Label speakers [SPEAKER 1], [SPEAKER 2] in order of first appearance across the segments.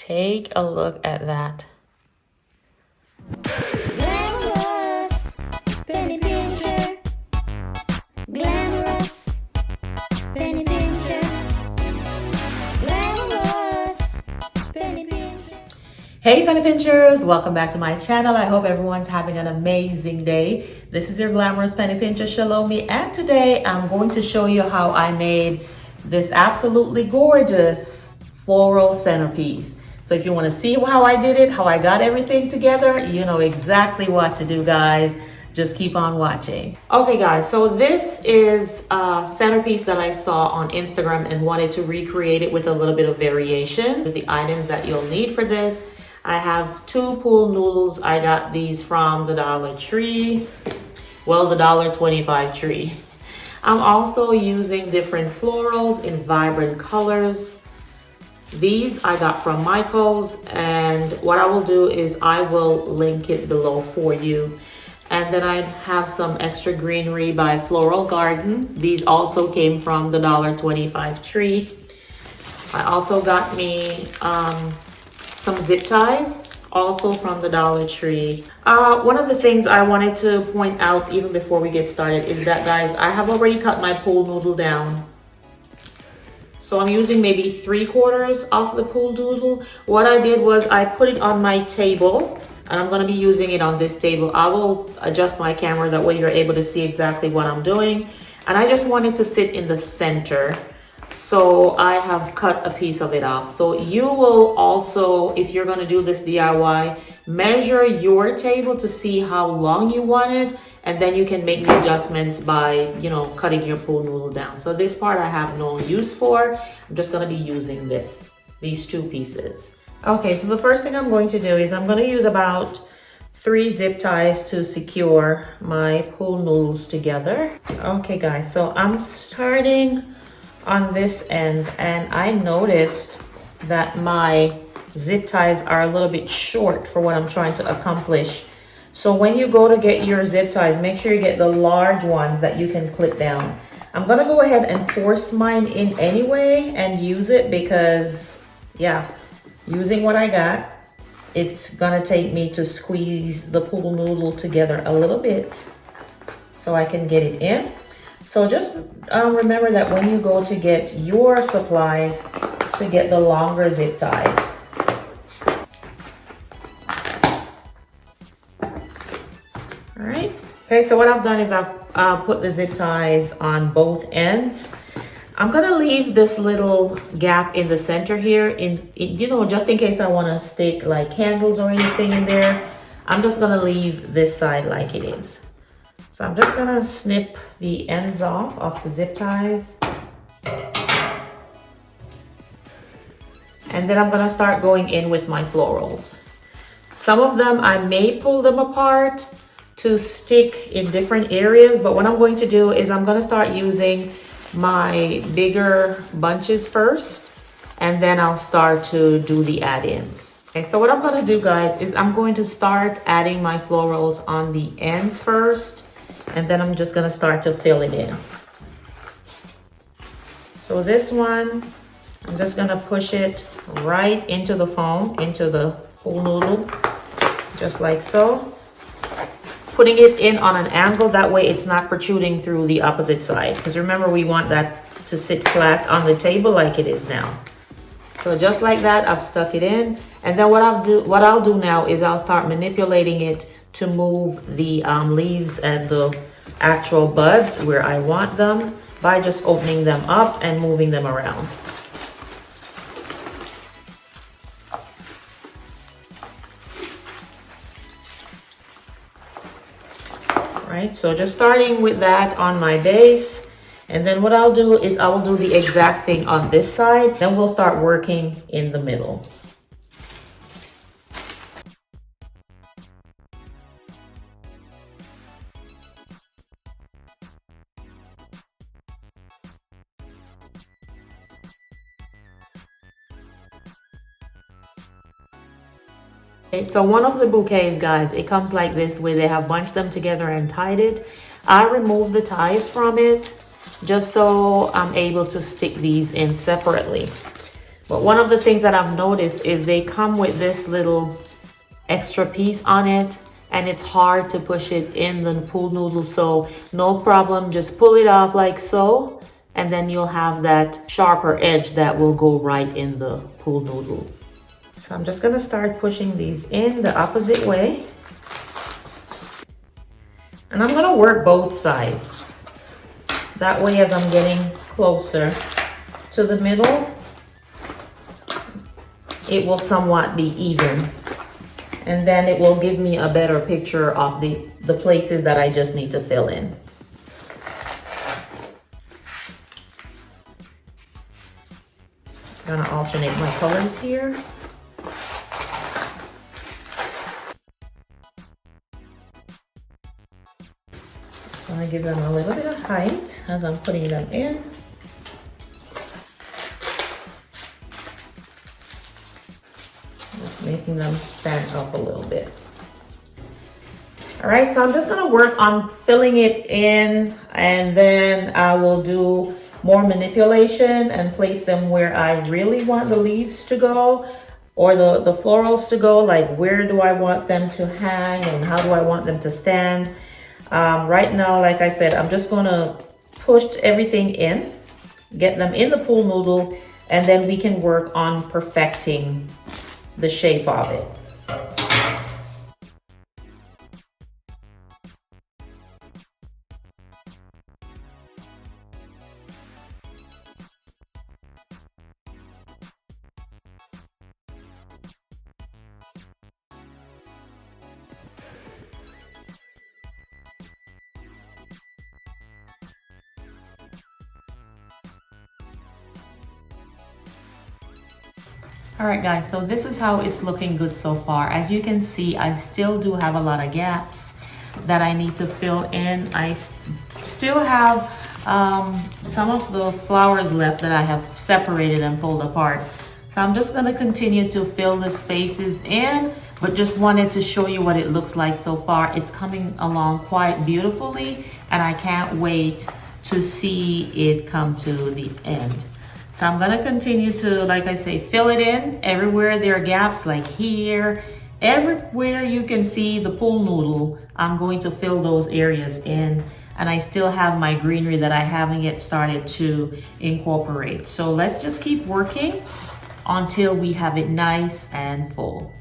[SPEAKER 1] Take a look at that.
[SPEAKER 2] Glamorous, penny pincher. Glamorous, penny pincher. Glamorous, penny pincher.
[SPEAKER 1] Hey penny pinchers, welcome back to my channel. I hope everyone's having an amazing day. This is your Glamorous Penny Pincher, Chelomie, and today I'm going to show you how I made this absolutely gorgeous floral centerpiece. So if you want to see how I did it, how I got everything together, you know exactly what to do, guys. Just keep on watching. Okay guys, so this is a centerpiece that I saw on Instagram and wanted to recreate it with a little bit of variation with the items that you'll need for this. I have 2 pool noodles. I got these from the Dollar Tree. Well, the $1.25 tree. I'm also using different florals in vibrant colors. These I got from Michael's, and what I will do is I will link it below for you. And then I have some extra greenery by Floral Garden. These also came from the $1.25 tree. I also got me some zip ties, also from the Dollar Tree. One of the things I wanted to point out even before we get started is that, guys, I have already cut my pool noodle down. So I'm using maybe 3/4 of the pool noodle. What I did was I put it on my table, and I'm going to be using it on this table. I will adjust my camera, that way you're able to see exactly what I'm doing. And I just want it to sit in the center. So I have cut a piece of it off. So you will also, if you're going to do this DIY, measure your table to see how long you want it, and then you can make the adjustments by, you know, cutting your pool noodle down. So this part I have no use for. I'm just going to be using these 2 pieces. Okay, so the first thing I'm going to do is I'm going to use about 3 zip ties to secure my pool noodles together. Okay guys, so I'm starting on this end, and I noticed that my zip ties are a little bit short for what I'm trying to accomplish. So when you go to get your zip ties, make sure you get the large ones that you can clip down. I'm gonna go ahead and force mine in anyway and use it because, yeah, using what I got, it's gonna take me to squeeze the pool noodle together a little bit so I can get it in. So just remember that when you go to get your supplies, to get the longer zip ties. All right. Okay, so what I've done is I've put the zip ties on both ends. I'm gonna leave this little gap in the center here, you know, just in case I want to stick like candles or anything in there. I'm just gonna leave this side like it is. So I'm just gonna snip the ends off of the zip ties. And then I'm gonna start going in with my florals. Some of them I may pull them apart to stick in different areas, but what I'm going to do is I'm gonna start using my bigger bunches first, and then I'll start to do the add-ins. Okay, so what I'm gonna do, guys, is I'm going to start adding my florals on the ends first, and then I'm just gonna start to fill it in. So this one, I'm just gonna push it right into the foam, into the pool noodle, just like so. Putting it in on an angle, that way it's not protruding through the opposite side. Because remember, we want that to sit flat on the table like it is now. So just like that, I've stuck it in. And then what I'll do now is I'll start manipulating it to move the leaves and the actual buds where I want them by just opening them up and moving them around. Right, so just starting with that on my base, and then what I'll do is I will do the exact thing on this side, then we'll start working in the middle. Okay, so one of the bouquets, guys, it comes like this, where they have bunched them together and tied it. I removed the ties from it just so I'm able to stick these in separately. But one of the things that I've noticed is they come with this little extra piece on it, and it's hard to push it in the pool noodle. So no problem, just pull it off like so, and then you'll have that sharper edge that will go right in the pool noodle. So I'm just gonna start pushing these in the opposite way. And I'm gonna work both sides. That way, as I'm getting closer to the middle, it will somewhat be even. And then it will give me a better picture of the places that I just need to fill in. I'm gonna alternate my colors here. I'm gonna give them a little bit of height as I'm putting them in. Just making them stand up a little bit. All right, so I'm just gonna work on filling it in, and then I will do more manipulation and place them where I really want the leaves to go, or the florals to go, like where do I want them to hang and how do I want them to stand. Right now, like I said, I'm just gonna push everything in, get them in the pool noodle, and then we can work on perfecting the shape of it. All right, guys, so this is how it's looking good so far. As you can see, I still do have a lot of gaps that I need to fill in. I still have some of the flowers left that I have separated and pulled apart. So I'm just gonna continue to fill the spaces in, but just wanted to show you what it looks like so far. It's coming along quite beautifully, and I can't wait to see it come to the end. So I'm gonna continue to, like I say, fill it in everywhere there are gaps, like here, everywhere you can see the pool noodle, I'm going to fill those areas in. And I still have my greenery that I haven't yet started to incorporate. So let's just keep working until we have it nice and full.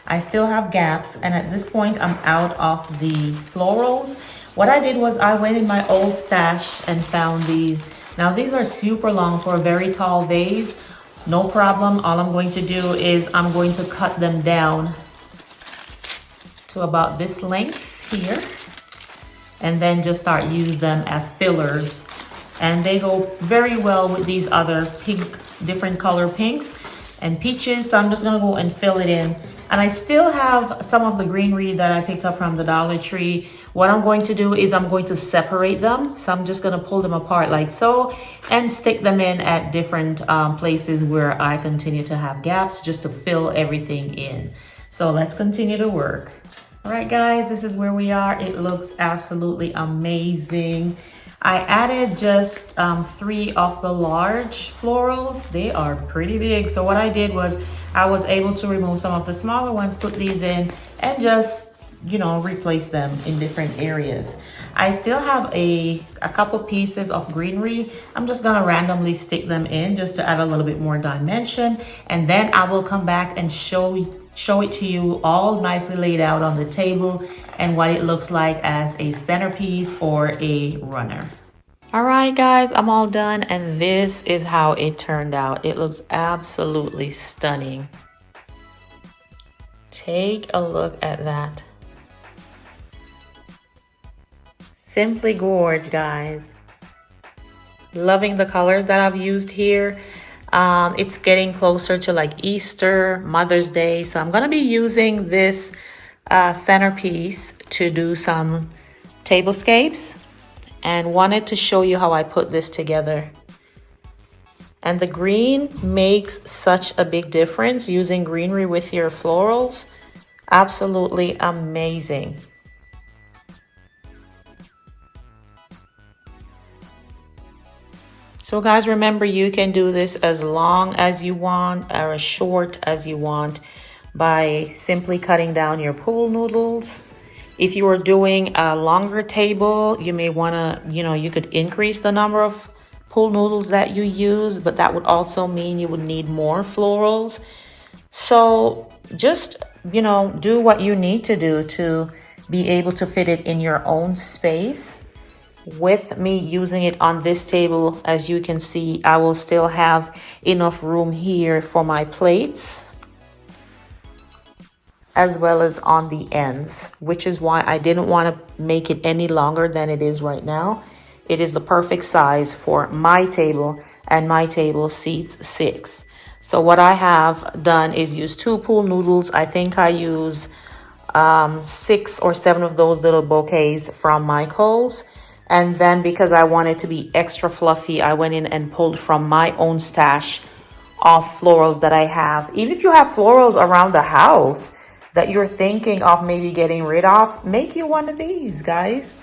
[SPEAKER 1] I still have gaps, and at this point I'm out of the florals. What I did was I went in my old stash and found these. Now these are super long for a very tall vase. No problem. All I'm going to do is I'm going to cut them down to about this length here, and then just start use them as fillers. And they go very well with these other pink, different color pinks and peaches. So I'm just gonna go and fill it in. And I still have some of the greenery that I picked up from the Dollar Tree. What I'm going to do is I'm going to separate them. So I'm just gonna pull them apart like so and stick them in at different places where I continue to have gaps, just to fill everything in. So let's continue to work. All right, guys, this is where we are. It looks absolutely amazing. I added just 3 of the large florals. They are pretty big. So what I did was I was able to remove some of the smaller ones, put these in, and just, you know, replace them in different areas. I still have a couple pieces of greenery. I'm just gonna randomly stick them in just to add a little bit more dimension. And then I will come back and show it to you all nicely laid out on the table and what it looks like as a centerpiece or a runner. All right, guys, I'm all done, and this is how it turned out. It looks absolutely stunning. Take a look at that. Simply gorgeous, guys. Loving the colors that I've used here. It's getting closer to like Easter, Mother's Day, so I'm gonna be using this centerpiece to do some tablescapes, and wanted to show you how I put this together. And the green makes such a big difference, using greenery with your florals. Absolutely amazing. So guys, remember, you can do this as long as you want or as short as you want by simply cutting down your pool noodles. If you are doing a longer table, you may want to, you could increase the number of pool noodles that you use, but that would also mean you would need more florals. So just, do what you need to do to be able to fit it in your own space. With me using it on this table, as you can see, I will still have enough room here for my plates, as well as on the ends, which is why I didn't want to make it any longer than it is right now. It is the perfect size for my table, and my table seats 6. So what I have done is use 2 pool noodles. I think I use 6 or 7 of those little bouquets from Michael's. And then because I wanted to be extra fluffy, I went in and pulled from my own stash of florals that I have. Even if you have florals around the house that you're thinking of maybe getting rid of, make you one of these, guys.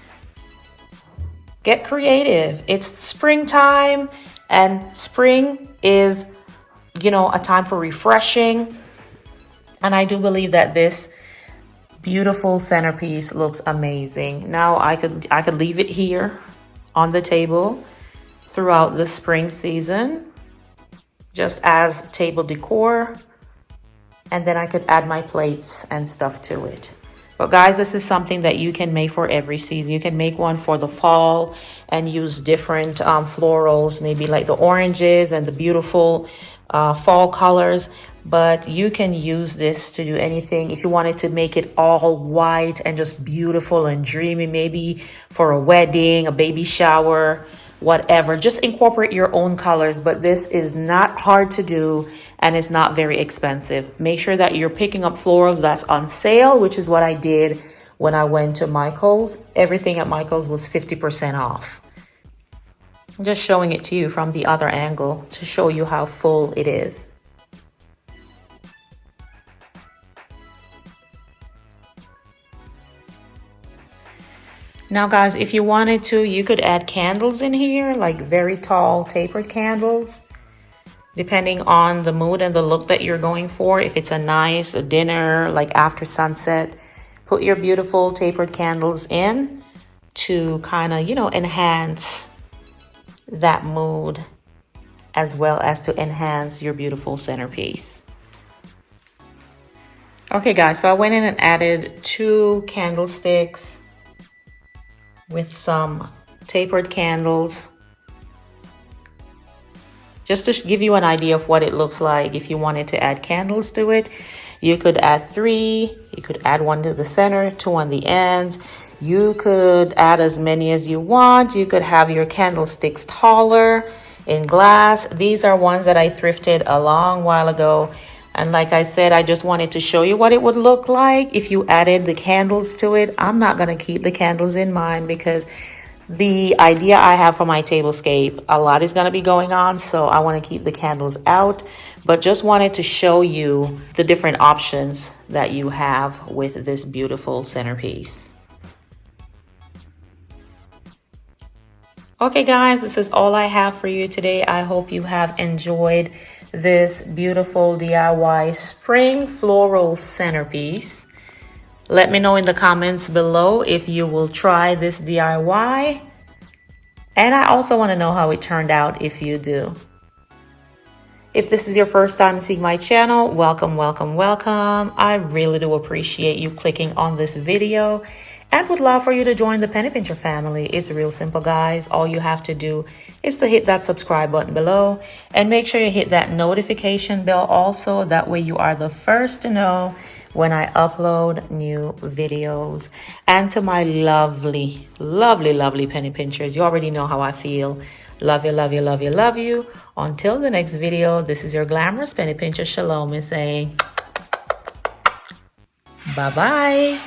[SPEAKER 1] Get creative. It's springtime, and spring is, a time for refreshing. And I do believe that this beautiful centerpiece looks amazing. Now I could leave it here on the table throughout the spring season, just as table decor, and then I could add my plates and stuff to it. But guys, this is something that you can make for every season. You can make one for the fall and use different florals, maybe like the oranges and the beautiful fall colors. But you can use this to do anything. If you wanted to make it all white and just beautiful and dreamy, maybe for a wedding, a baby shower, whatever, just incorporate your own colors. But this is not hard to do, and it's not very expensive. Make sure that you're picking up florals that's on sale, which is what I did when I went to Michael's. Everything at Michael's was 50% off. I'm just showing it to you from the other angle to show you how full it is. Now guys, if you wanted to, you could add candles in here, like very tall tapered candles, depending on the mood and the look that you're going for. If it's a nice dinner, like after sunset, put your beautiful tapered candles in to kind of, enhance that mood, as well as to enhance your beautiful centerpiece. Okay guys, so I went in and added 2 candlesticks with some tapered candles, just to give you an idea of what it looks like. If you wanted to add candles to it, you could add 3. You could add 1 to the center, 2 on the ends. You could add as many as you want. You could have your candlesticks taller in glass. These are ones that I thrifted a long while ago. And like I said, I just wanted to show you what it would look like if you added the candles to it. I'm not going to keep the candles in mine because the idea I have for my tablescape, a lot is going to be going on. So I want to keep the candles out, but just wanted to show you the different options that you have with this beautiful centerpiece. Okay guys, this is all I have for you today. I hope you have enjoyed this beautiful DIY spring floral centerpiece. Let me know in the comments below if you will try this DIY. And I also want to know how it turned out if you do. If this is your first time seeing my channel, welcome, welcome, welcome. I really do appreciate you clicking on this video and would love for you to join the Penny Pincher family. It's real simple, guys. All you have to do is to hit that subscribe button below and make sure you hit that notification bell also. That way you are the first to know when I upload new videos. And to my lovely, lovely, lovely penny pinchers, you already know how I feel. Love you, love you, love you, love you. Until the next video, this is your Glamorous Penny Pincher, ChelomieC, saying bye-bye.